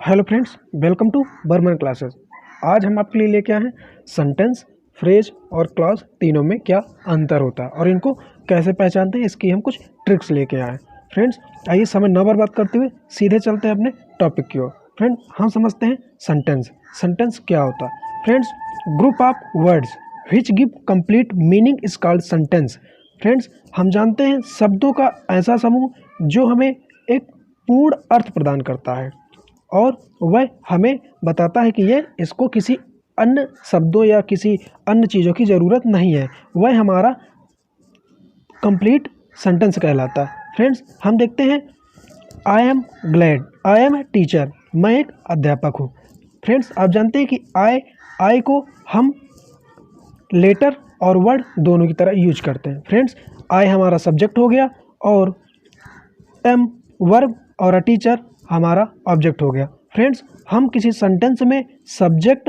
Hello friends, welcome to Barman classes. आज हम आपके लिए लेके आए हैं सेंटेंस, फ्रेज और क्लॉज तीनों में क्या अंतर होता है और इनको कैसे पहचानते हैं, इसकी हम कुछ ट्रिक्स लेके आए हैं। फ्रेंड्स, आइए समय न बर्बाद करते हुए सीधे चलते हैं अपने टॉपिक की ओर। फ्रेंड्स, हम समझते हैं सेंटेंस। सेंटेंस क्या होता है? Friends, group of words which give complete meaning is called sentence. Friends, हम जानते हैं शब्दों का ऐसा समूह जो हमें एक पूर्ण अर्थ प्रदान करता है और वह हमें बताता है कि ये इसको किसी अन्य शब्दों या किसी अन्य चीज़ों की ज़रूरत नहीं है। वह हमारा कंप्लीट सेंटेंस कहलाता है। फ्रेंड्स, हम देखते हैं I am glad, I am a teacher, मैं एक अध्यापक हूँ। फ्रेंड्स, आप जानते हैं कि आई को हम लेटर और वर्ड दोनों की तरह यूज करते हैं। फ्रेंड्स, आई हमारा सब्जेक्ट हो गया और एम वर्ब और अ टीचर हमारा ऑब्जेक्ट हो गया। फ्रेंड्स, हम किसी सेंटेंस में subject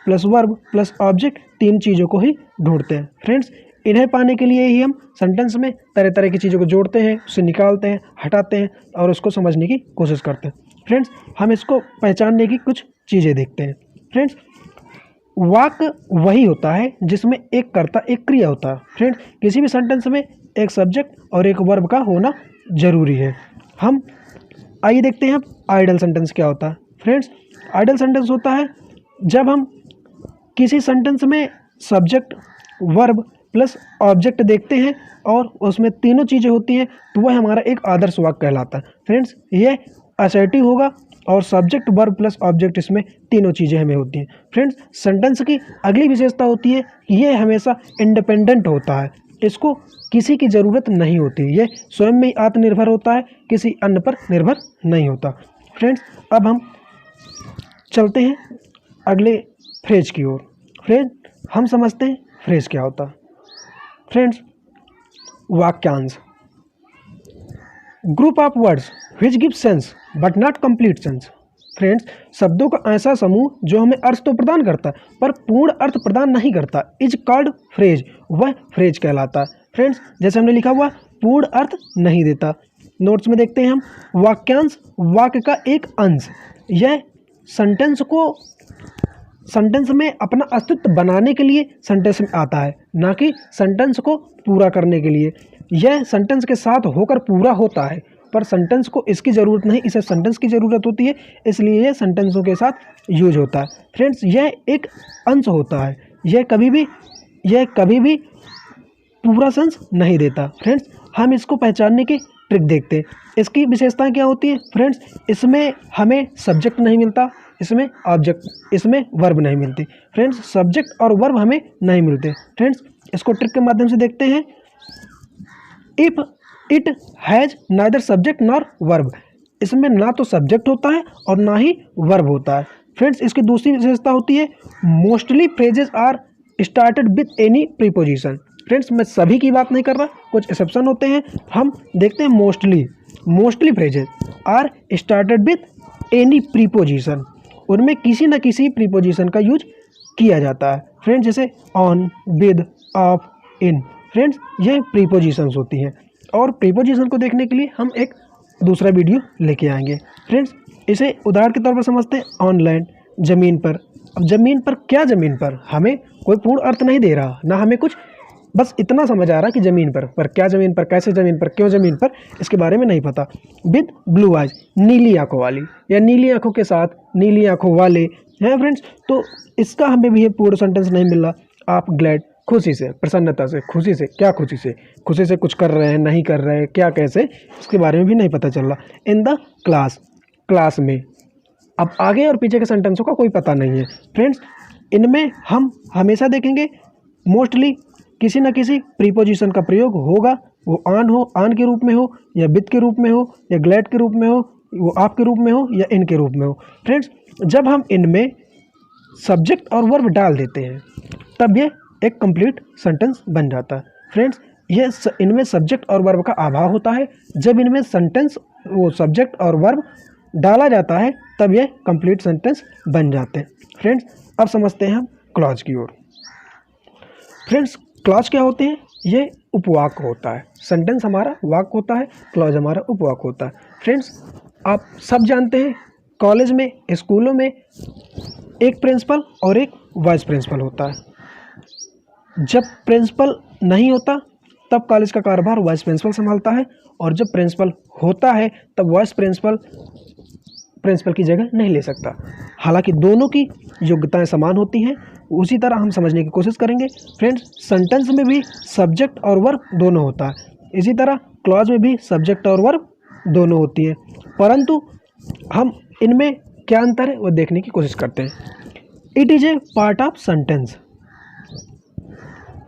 plus verb plus object तीन चीज़ों को ही ढूंढते हैं। फ्रेंड्स, इन्हें पाने के लिए ही हम सेंटेंस में तरह तरह की चीज़ों को जोड़ते हैं, उसे निकालते हैं, हटाते हैं और उसको समझने की कोशिश करते हैं। फ्रेंड्स, हम इसको पहचानने की कुछ चीज़ें देखते हैं। फ्रेंड्स, वाक्य वही होता है जिसमें एक कर्ता एक क्रिया होता है। फ्रेंड्स, किसी भी सेंटेंस में एक सब्जेक्ट और एक वर्ब का होना जरूरी है। हम आइए देखते हैं अब आइडल सेंटेंस क्या होता है। फ्रेंड्स, आइडल सेंटेंस होता है जब हम किसी सेंटेंस में सब्जेक्ट वर्ब प्लस ऑब्जेक्ट देखते हैं और उसमें तीनों चीज़ें होती हैं तो वह हमारा एक आदर्श वाक्य कहलाता है। फ्रेंड्स, ये असर्टिव होगा और सब्जेक्ट वर्ब प्लस ऑब्जेक्ट इसमें तीनों चीज़ें हमें होती हैं। फ्रेंड्स, सेंटेंस की अगली विशेषता होती है कि ये हमेशा इंडिपेंडेंट होता है, इसको किसी की ज़रूरत नहीं होती, ये स्वयं में ही आत्मनिर्भर होता है, किसी अन्य पर निर्भर नहीं होता। फ्रेंड्स, अब हम चलते हैं अगले फ्रेज की ओर। फ्रेंड, हम समझते हैं फ्रेज क्या होता है। फ्रेंड्स, वाक्यांश, group of words which give sense but not complete sense. Friends, शब्दों का ऐसा समूह जो हमें अर्थ तो प्रदान करता है पर पूर्ण अर्थ प्रदान नहीं करता, इज कॉल्ड फ्रेज, वह फ्रेज कहलाता है। फ्रेंड्स, जैसे हमने लिखा हुआ पूर्ण अर्थ नहीं देता। नोट्स में देखते हैं हम, वाक्यांश वाक्य का एक अंश, यह सेंटेंस में अपना अस्तित्व बनाने के लिए सेंटेंस में आता है, ना कि सेंटेंस को पूरा करने के लिए। यह सेंटेंस के साथ होकर पूरा होता है पर सेंटेंस को इसकी ज़रूरत नहीं, इसे सेंटेंस की ज़रूरत होती है, इसलिए यह सेंटेंसों के साथ यूज होता है। फ्रेंड्स, यह एक अंश होता है, यह कभी भी पूरा सेंस नहीं देता। फ्रेंड्स, हम इसको पहचानने की ट्रिक देखते हैं। इसकी विशेषताएं क्या होती है? फ्रेंड्स, इसमें हमें सब्जेक्ट नहीं मिलता, इसमें ऑब्जेक्ट, इसमें वर्ब नहीं मिलती। फ्रेंड्स, सब्जेक्ट और वर्ब हमें नहीं मिलते। फ्रेंड्स, इसको ट्रिक के माध्यम से देखते हैं। If it has neither subject nor verb, इसमें ना तो सब्जेक्ट होता है और ना ही वर्ब होता है। फ्रेंड्स, इसकी दूसरी विशेषता होती है mostly phrases are started with any preposition. Friends, मैं सभी की बात नहीं कर रहा, कुछ एक्सेप्शन होते हैं। हम देखते हैं mostly phrases are started with any preposition, उनमें किसी न किसी प्रीपोजिशन का यूज किया जाता है। फ्रेंड्स, जैसे on, with, of, in. Friends, ये प्रीपोजिशंस होती हैं और प्रीपोजिशन को देखने के लिए हम एक दूसरा वीडियो लेके आएंगे। फ्रेंड्स, इसे उदाहरण के तौर पर समझते हैं। ऑन लैंड, ज़मीन पर। अब ज़मीन पर क्या, ज़मीन पर हमें कोई पूर्ण अर्थ नहीं दे रहा, ना हमें कुछ, बस इतना समझ आ रहा कि ज़मीन पर क्या, ज़मीन पर कैसे, ज़मीन पर क्यों, ज़मीन पर, इसके बारे में नहीं पता। विद ब्लू आइज, नीली आंखों वाली या नीली आंखों के साथ, नीली आंखों वाले हैं। फ्रेंड्स, तो इसका हमें भी ये पूर्ण सेंटेंस नहीं मिल रहा। आप ग्लैड, खुशी से, प्रसन्नता से, खुशी से, क्या खुशी से कुछ कर रहे हैं, नहीं कर रहे हैं, क्या कैसे, इसके बारे में भी नहीं पता चल रहा। इन द क्लास में, अब आगे और पीछे के सेंटेंसों का कोई पता नहीं है। फ्रेंड्स, इनमें हम हमेशा देखेंगे मोस्टली किसी न किसी प्रीपोजिशन का प्रयोग होगा, वो ऑन के रूप में हो या विद के रूप में हो या ग्लैड के रूप में हो, वो आप के रूप में हो या इन के रूप में हो। फ्रेंड्स, जब हम इनमें सब्जेक्ट और वर्ब डाल देते हैं तब ये एक कंप्लीट सेंटेंस बन जाता है। फ्रेंड्स, ये इनमें सब्जेक्ट और वर्ब का अभाव होता है। जब इनमें वो सब्जेक्ट और वर्ब डाला जाता है तब ये कंप्लीट सेंटेंस बन जाते हैं। फ्रेंड्स, अब समझते हैं हम क्लॉज की ओर। फ्रेंड्स, क्लॉज क्या होते हैं? ये उपवाक्य होता है। सेंटेंस हमारा वाक्य होता है, क्लॉज हमारा उपवाक्य होता है। फ्रेंड्स, आप सब जानते हैं कॉलेज में, स्कूलों में एक प्रिंसिपल और एक वाइस प्रिंसिपल होता है। जब प्रिंसिपल नहीं होता तब कॉलेज का कारोबार वाइस प्रिंसिपल संभालता है, और जब प्रिंसिपल होता है तब वाइस प्रिंसिपल प्रिंसिपल की जगह नहीं ले सकता। हालांकि दोनों की योग्यताएं समान होती हैं, उसी तरह हम समझने की कोशिश करेंगे। फ्रेंड्स, सेंटेंस में भी सब्जेक्ट और वर्ब दोनों होता है, इसी तरह क्लॉज में भी सब्जेक्ट और वर्ब दोनों होती है, परंतु हम इनमें क्या अंतर है वो देखने की कोशिश करते हैं। It is a part of sentence.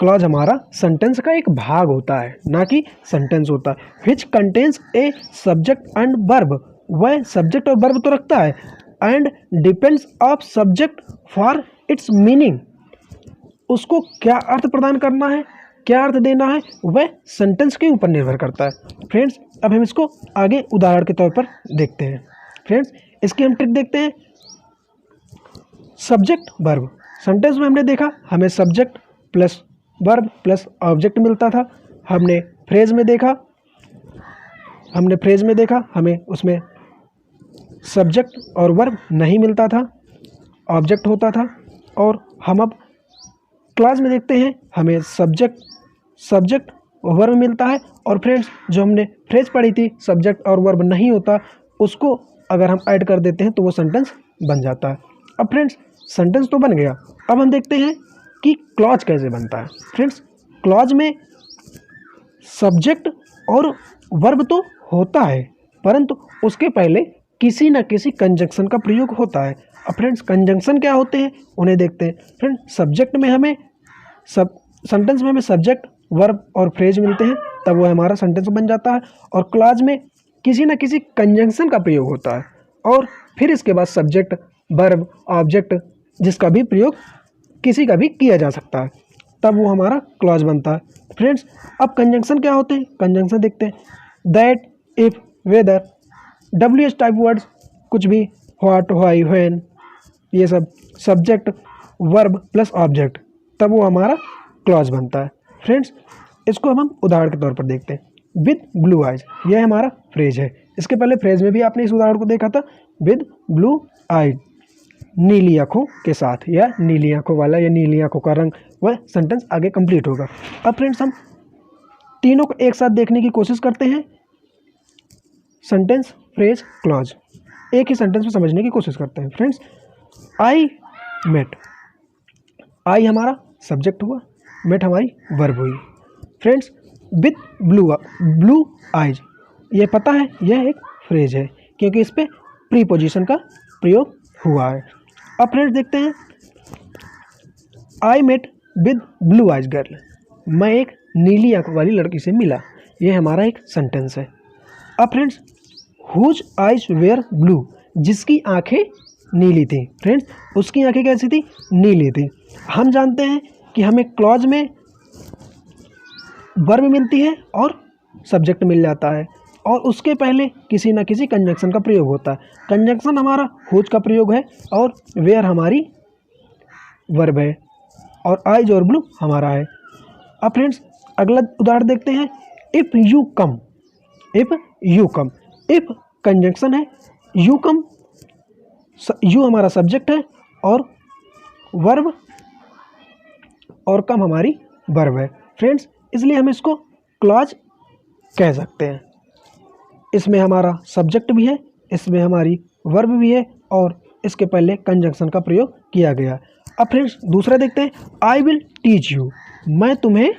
Clause हमारा सेंटेंस का एक भाग होता है, ना कि सेंटेंस होता है। Which contains a subject and verb, वह सब्जेक्ट और वर्ब तो रखता है, and depends of subject for its meaning. उसको क्या अर्थ प्रदान करना है, क्या अर्थ देना है, वह सेंटेंस के ऊपर निर्भर करता है। फ्रेंड्स, अब हम इसको आगे उदाहरण के तौर पर देखते हैं। फ्रेंड्स, इसकी हम ट्रिक देखते हैं। सब्जेक्ट वर्ब, सेंटेंस में हमने देखा हमें subject plus verb plus object मिलता था। हमने फ्रेज में देखा हमें उसमें सब्जेक्ट और वर्ब नहीं मिलता था, ऑब्जेक्ट होता था। और हम अब क्लास में देखते हैं हमें सब्जेक्ट और वर्ब मिलता है। और फ्रेंड्स, जो हमने फ्रेज पढ़ी थी सब्जेक्ट और वर्ब नहीं होता, उसको अगर हम ऐड कर देते हैं तो वो सेंटेंस बन जाता है। अब फ्रेंड्स, सेंटेंस तो बन गया, अब हम देखते हैं कि क्लॉज कैसे बनता है। फ्रेंड्स, क्लॉज में सब्जेक्ट और वर्ब तो होता है, परंतु उसके पहले किसी न किसी कंजंक्शन का प्रयोग होता है। अब फ्रेंड्स, कंजंक्शन क्या होते हैं उन्हें देखते हैं। फ्रेंड्स, सेंटेंस में हमें सब्जेक्ट वर्ब और फ्रेज मिलते हैं, तब वो हमारा सेंटेंस बन जाता है। और क्लॉज में किसी न किसी कंजंक्शन का प्रयोग होता है, और फिर इसके बाद सब्जेक्ट वर्ब ऑब्जेक्ट जिसका भी प्रयोग किसी का भी किया जा सकता है, तब वो हमारा क्लॉज बनता है। फ्रेंड्स, अब कंजंक्शन क्या होते हैं, कंजंक्शन देखते हैं। That, if, whether, WH type words, कुछ भी, व्हाट, व्हाई, व्हेन, ये सब सब्जेक्ट वर्ब प्लस ऑब्जेक्ट, तब वो हमारा क्लॉज बनता है। फ्रेंड्स, इसको हम उदाहरण के तौर पर देखते हैं। विद ब्लू आइज, यह हमारा फ्रेज है। इसके पहले फ्रेज में भी आपने इस उदाहरण को देखा था, विद ब्लू आइज, नीली आँखों के साथ, या नीली आँखों वाला, या नीली आँखों का रंग, वह सेंटेंस आगे कंप्लीट होगा। अब फ्रेंड्स, हम तीनों को एक साथ देखने की कोशिश करते हैं। सेंटेंस, फ्रेज, क्लॉज, एक ही सेंटेंस में समझने की कोशिश करते हैं। फ्रेंड्स, आई मेट, आई हमारा सब्जेक्ट हुआ, मेट हमारी वर्ब हुई। फ्रेंड्स, विथ ब्लू आइज, ये पता है यह एक फ्रेज है, क्योंकि इस पर प्रीपोजिशन का प्रयोग हुआ है। अब फ्रेंड्स देखते हैं, I met with blue eyes girl, मैं एक नीली आंख वाली लड़की से मिला, ये हमारा एक सेंटेंस है। अब friends, whose eyes were blue, जिसकी आंखें नीली थी। फ्रेंड्स, उसकी आंखें कैसी थी, नीली थी। हम जानते हैं कि हमें क्लॉज में वर्ब मिलती है और सब्जेक्ट मिल जाता है, और उसके पहले किसी न किसी कंजंक्शन का प्रयोग होता है। कंजंक्शन हमारा हुज का प्रयोग है, और वेयर हमारी वर्ब है, और आइज और ब्लू हमारा है। अब फ्रेंड्स, अगला उदाहरण देखते हैं। If you come, if conjunction है, यू कम, यू हमारा सब्जेक्ट है और वर्ब, और कम हमारी वर्ब है। फ्रेंड्स, इसलिए हम इसको क्लॉज कह सकते हैं। इसमें हमारा सब्जेक्ट भी है, इसमें हमारी वर्ब भी है, और इसके पहले कंजंक्शन का प्रयोग किया गया। अब फ्रेंड्स, दूसरा देखते हैं। आई विल टीच यू, मैं तुम्हें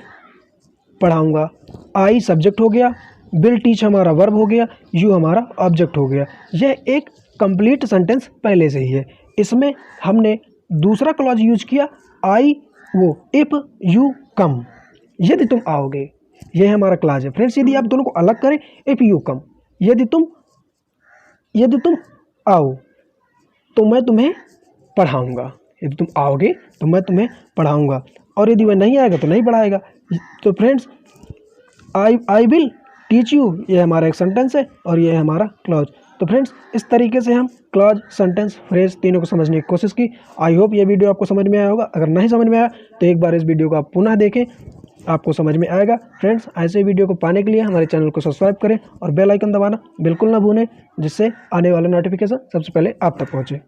पढ़ाऊँगा। आई सब्जेक्ट हो गया, विल टीच हमारा वर्ब हो गया, यू हमारा ऑब्जेक्ट हो गया। यह एक कंप्लीट सेंटेंस पहले से ही है। इसमें हमने दूसरा क्लॉज यूज किया, आई वो, इफ़ यू कम, यदि तुम आओगे, यह हमारा क्लॉज है। फ्रेंड्स, यदि आप दोनों को अलग करें, इफ़ यू कम, यदि तुम आओ तो मैं तुम्हें पढ़ाऊँगा, यदि तुम आओगे तो मैं तुम्हें पढ़ाऊँगा, और यदि वह नहीं आएगा तो नहीं पढ़ाएगा। तो friends, I will teach you, ये हमारा एक सेंटेंस है, और ये है हमारा क्लॉज। तो फ्रेंड्स, इस तरीके से हम क्लॉज, सेंटेंस, फ्रेज तीनों को समझने की कोशिश की। आई होप ये वीडियो आपको समझ में आया होगा। अगर नहीं समझ में आया तो एक बार इस वीडियो को आप पुनः देखें, आपको समझ में आएगा। फ्रेंड्स, ऐसे वीडियो को पाने के लिए हमारे चैनल को सब्सक्राइब करें और बेल आइकन दबाना बिल्कुल ना भूलें, जिससे आने वाला नोटिफिकेशन सबसे पहले आप तक पहुँचे।